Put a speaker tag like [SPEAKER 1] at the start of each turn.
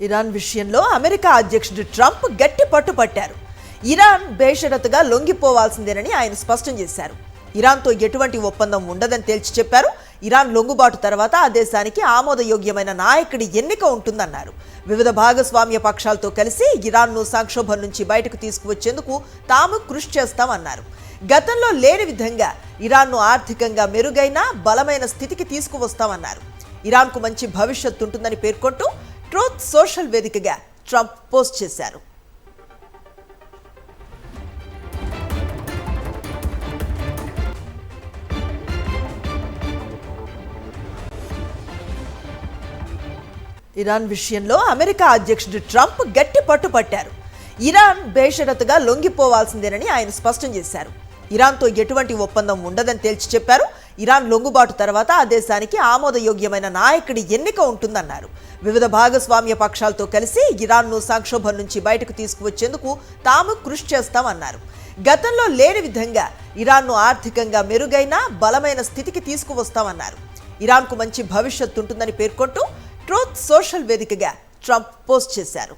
[SPEAKER 1] Iran విషయంలో America అధ్యక్షుడు Trump గట్టి పట్టుపట్టారు. ఇరాన్ బేషరతుగా లొంగిపోవాల్సిందేనని ఆయన స్పష్టం చేశారు. ఇరాన్తో ఎటువంటి ఒప్పందం ఉండదని తేల్చి చెప్పారు. ఇరాన్ లొంగుబాటు తర్వాత ఆ దేశానికి ఆమోదయోగ్యమైన నాయకుడి ఎన్నిక ఉంటుందన్నారు. వివిధ భాగస్వామ్య పక్షాలతో కలిసి ఇరాన్ను సంక్షోభం నుంచి బయటకు తీసుకువచ్చేందుకు తాము కృషి చేస్తామన్నారు. గతంలో లేని విధంగా ఇరాన్ను ఆర్థికంగా మెరుగైన బలమైన స్థితికి తీసుకువస్తామన్నారు. ఇరాన్కు మంచి భవిష్యత్తు ఉంటుందని పేర్కొంటూ ట్రూత్ సోషల్ వేదికగా ట్రంప్ పోస్ట్ చేశారు. ఇరాన్ విషయంలో అమెరికా అధ్యక్షుడు ట్రంప్ గట్టి పట్టుపట్టారు. ఇరాన్ బేషరతుగా లొంగిపోవాల్సిందేనని ఆయన స్పష్టం చేశారు. ఇరాన్తో ఎటువంటి ఒప్పందం ఉండదని తేల్చి చెప్పారు. ఇరాన్ లొంగుబాటు తర్వాత ఆ దేశానికి ఆమోదయోగ్యమైన నాయకుడి ఎన్నిక ఉంటుందన్నారు. వివిధ భాగస్వామ్య పక్షాలతో కలిసి ఇరాన్ను సంక్షోభం నుంచి బయటకు తీసుకువచ్చేందుకు తాము కృషి చేస్తామన్నారు. గతంలో లేని విధంగా ఇరాన్ను ఆర్థికంగా మెరుగైన బలమైన స్థితికి తీసుకువస్తామన్నారు. ఇరాన్కు మంచి భవిష్యత్తు ఉంటుందని పేర్కొంటూ ట్రూత్ సోషల్ వేదికగా ట్రంప్ పోస్ట్ చేశారు.